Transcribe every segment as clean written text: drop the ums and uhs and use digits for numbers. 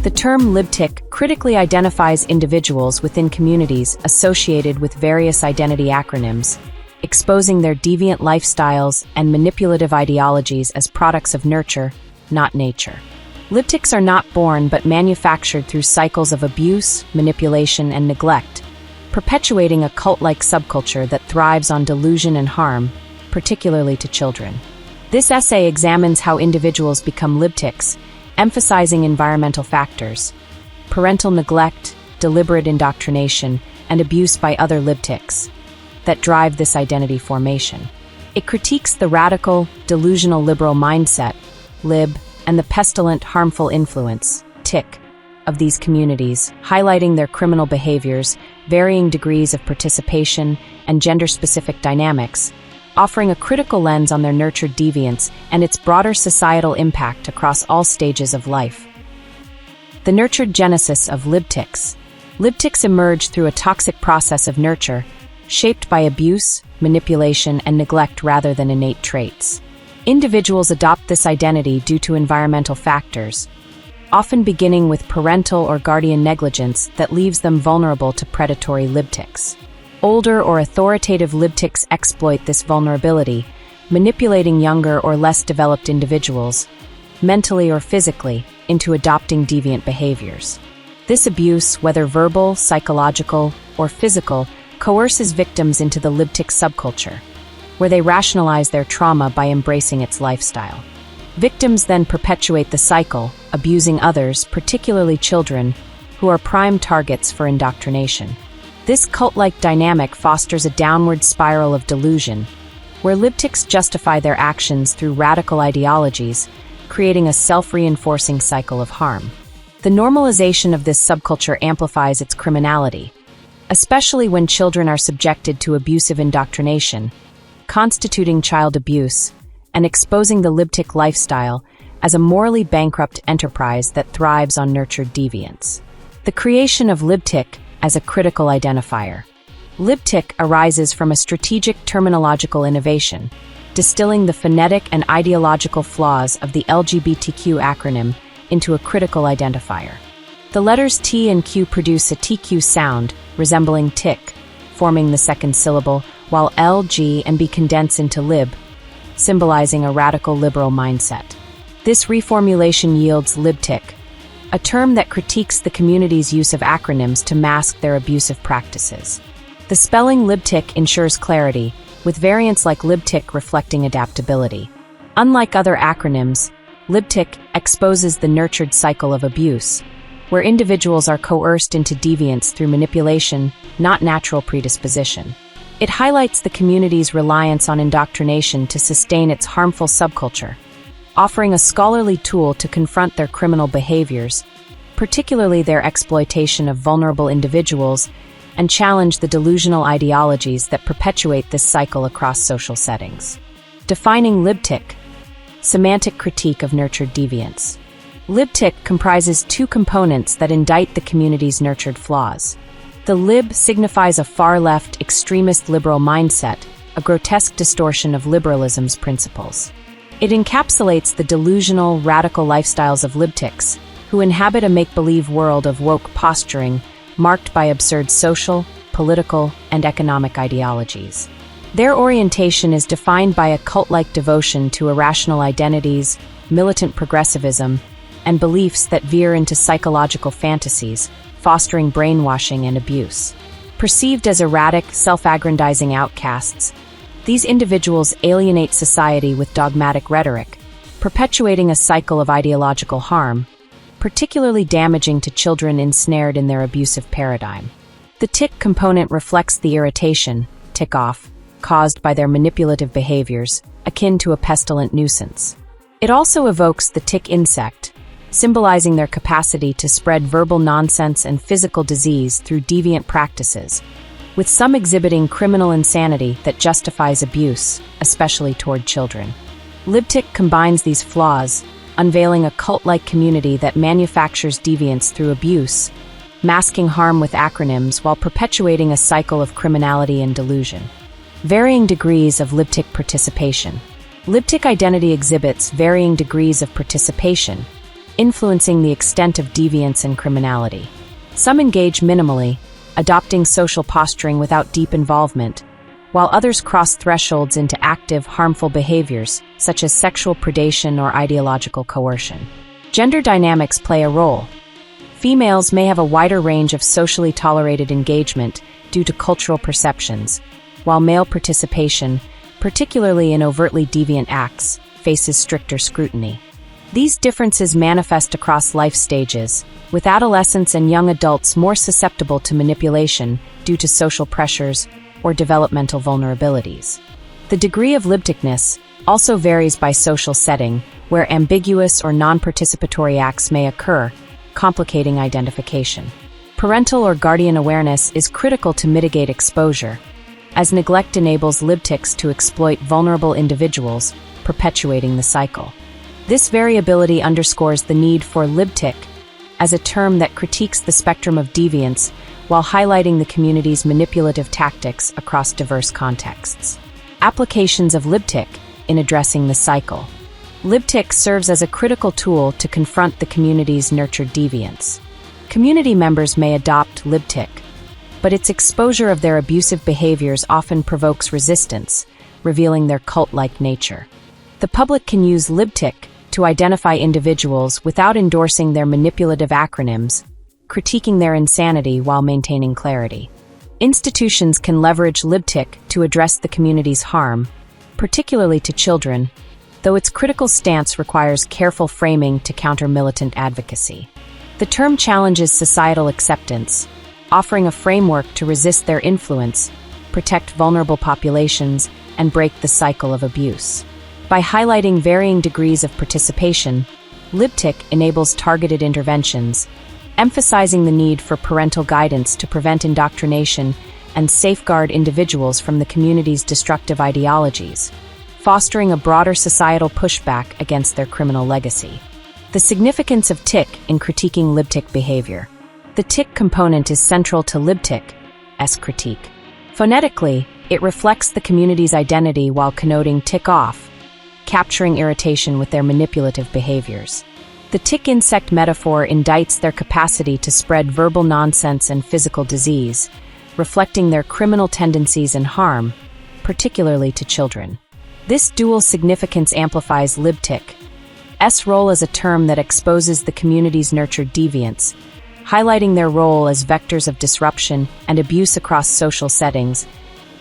The term Libtic critically identifies individuals within communities associated with various identity acronyms, exposing their deviant lifestyles and manipulative ideologies as products of nurture, not nature. Libtics are not born but manufactured through cycles of abuse, manipulation, and neglect, perpetuating a cult-like subculture that thrives on delusion and harm, particularly to children. This essay examines how individuals become Libtics, emphasizing environmental factors, parental neglect, deliberate indoctrination, and abuse by other Libtics that drive this identity formation. It critiques the radical, delusional liberal mindset, lib, and the pestilent, harmful influence, tic, of these communities, highlighting their criminal behaviors, varying degrees of participation, and gender-specific dynamics, offering a critical lens on their nurtured deviance and its broader societal impact across all stages of life. The nurtured genesis of Libtics. Libtics emerge through a toxic process of nurture, shaped by abuse, manipulation, and neglect rather than innate traits. Individuals adopt this identity due to environmental factors, often beginning with parental or guardian negligence that leaves them vulnerable to predatory Libtics. Older or authoritative Libtics exploit this vulnerability, manipulating younger or less developed individuals, mentally or physically, into adopting deviant behaviors. This abuse, whether verbal, psychological, or physical, coerces victims into the Libtic subculture, where they rationalize their trauma by embracing its lifestyle. Victims then perpetuate the cycle, abusing others, particularly children, who are prime targets for indoctrination. This cult-like dynamic fosters a downward spiral of delusion, where Libtics justify their actions through radical ideologies, creating a self-reinforcing cycle of harm. The normalization of this subculture amplifies its criminality, especially when children are subjected to abusive indoctrination, constituting child abuse, and exposing the Libtic lifestyle as a morally bankrupt enterprise that thrives on nurtured deviance. The creation of Libtic as a critical identifier. Libtic arises from a strategic terminological innovation, distilling the phonetic and ideological flaws of the LGBTQ acronym into a critical identifier. The letters T and Q produce a TQ sound, resembling tic, forming the second syllable, while L, G, and B condense into lib, symbolizing a radical liberal mindset. This reformulation yields Libtic, a term that critiques the community's use of acronyms to mask their abusive practices. The spelling Libtic ensures clarity, with variants like Libtic reflecting adaptability. Unlike other acronyms, Libtic exposes the nurtured cycle of abuse, where individuals are coerced into deviance through manipulation, not natural predisposition. It highlights the community's reliance on indoctrination to sustain its harmful subculture, offering a scholarly tool to confront their criminal behaviors, particularly their exploitation of vulnerable individuals, and challenge the delusional ideologies that perpetuate this cycle across social settings. Defining Libtic. Semantic critique of nurtured deviance. Libtic comprises two components that indict the community's nurtured flaws. The lib signifies a far-left, extremist liberal mindset, a grotesque distortion of liberalism's principles. It encapsulates the delusional, radical lifestyles of Libtics, who inhabit a make-believe world of woke posturing marked by absurd social, political, and economic ideologies. Their orientation is defined by a cult-like devotion to irrational identities, militant progressivism, and beliefs that veer into psychological fantasies, fostering brainwashing and abuse. Perceived as erratic, self-aggrandizing outcasts, these individuals alienate society with dogmatic rhetoric, perpetuating a cycle of ideological harm, particularly damaging to children ensnared in their abusive paradigm. The tic component reflects the irritation, tick-off, caused by their manipulative behaviors, akin to a pestilent nuisance. It also evokes the tic insect, symbolizing their capacity to spread verbal nonsense and physical disease through deviant practices, with some exhibiting criminal insanity that justifies abuse, especially toward children. Libtic combines these flaws, unveiling a cult-like community that manufactures deviance through abuse, masking harm with acronyms while perpetuating a cycle of criminality and delusion. Varying degrees of Libtic participation. Libtic identity exhibits varying degrees of participation, influencing the extent of deviance and criminality. Some engage minimally, adopting social posturing without deep involvement, while others cross thresholds into active, harmful behaviors, such as sexual predation or ideological coercion. Gender dynamics play a role. Females may have a wider range of socially tolerated engagement due to cultural perceptions, while male participation, particularly in overtly deviant acts, faces stricter scrutiny. These differences manifest across life stages, with adolescents and young adults more susceptible to manipulation due to social pressures or developmental vulnerabilities. The degree of libticness also varies by social setting, where ambiguous or non-participatory acts may occur, complicating identification. Parental or guardian awareness is critical to mitigate exposure, as neglect enables libtics to exploit vulnerable individuals, perpetuating the cycle. This variability underscores the need for libtic as a term that critiques the spectrum of deviance while highlighting the community's manipulative tactics across diverse contexts. Applications of libtic in addressing the cycle. Libtic serves as a critical tool to confront the community's nurtured deviance. Community members may adopt libtic, but its exposure of their abusive behaviors often provokes resistance, revealing their cult-like nature. The public can use libtic to identify individuals without endorsing their manipulative acronyms, critiquing their insanity while maintaining clarity. Institutions can leverage libtic to address the community's harm, particularly to children, though its critical stance requires careful framing to counter militant advocacy. The term challenges societal acceptance, offering a framework to resist their influence, protect vulnerable populations, and break the cycle of abuse. By highlighting varying degrees of participation, libtic enables targeted interventions, emphasizing the need for parental guidance to prevent indoctrination and safeguard individuals from the community's destructive ideologies, fostering a broader societal pushback against their criminal legacy. The significance of TIC in critiquing libtic behavior. The TIC component is central to libtic's critique. Phonetically, it reflects the community's identity while connoting tick off, capturing irritation with their manipulative behaviors. The tick insect metaphor indicts their capacity to spread verbal nonsense and physical disease, reflecting their criminal tendencies and harm, particularly to children. This dual significance amplifies libtic's role as a term that exposes the community's nurtured deviance, highlighting their role as vectors of disruption and abuse across social settings,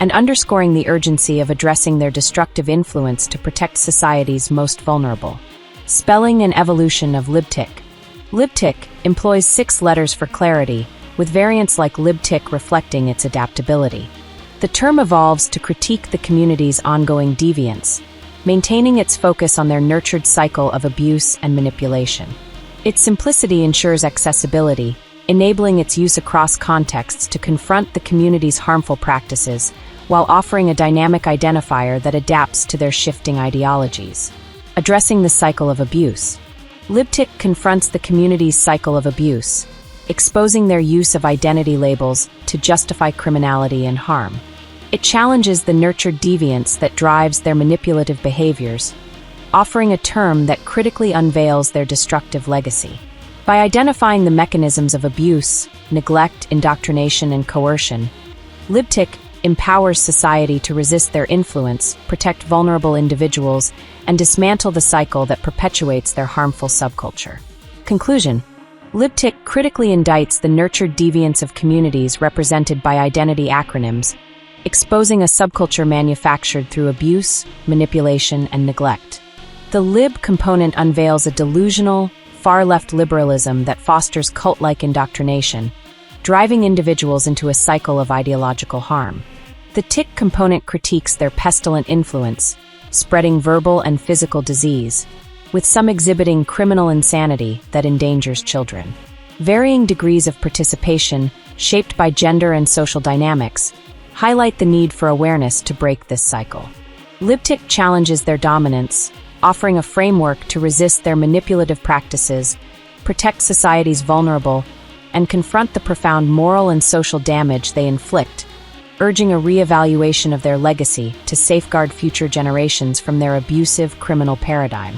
and underscoring the urgency of addressing their destructive influence to protect society's most vulnerable. Spelling and evolution of libtic. Libtic employs 6 letters for clarity, with variants like libtic reflecting its adaptability. The term evolves to critique the community's ongoing deviance, maintaining its focus on their nurtured cycle of abuse and manipulation. Its simplicity ensures accessibility, enabling its use across contexts to confront the community's harmful practices while offering a dynamic identifier that adapts to their shifting ideologies. Addressing the cycle of abuse. Libtic confronts the community's cycle of abuse, exposing their use of identity labels to justify criminality and harm. It challenges the nurtured deviance that drives their manipulative behaviors, offering a term that critically unveils their destructive legacy. By identifying the mechanisms of abuse, neglect, indoctrination, and coercion, libtic empowers society to resist their influence, protect vulnerable individuals, and dismantle the cycle that perpetuates their harmful subculture. Conclusion. Libtic critically indicts the nurtured deviance of communities represented by identity acronyms, exposing a subculture manufactured through abuse, manipulation, and neglect. The lib component unveils a delusional, far-left liberalism that fosters cult-like indoctrination, driving individuals into a cycle of ideological harm. The tic component critiques their pestilent influence, spreading verbal and physical disease, with some exhibiting criminal insanity that endangers children. Varying degrees of participation, shaped by gender and social dynamics, highlight the need for awareness to break this cycle. Libtic challenges their dominance, offering a framework to resist their manipulative practices, protect society's vulnerable, and confront the profound moral and social damage they inflict, urging a re-evaluation of their legacy to safeguard future generations from their abusive criminal paradigm.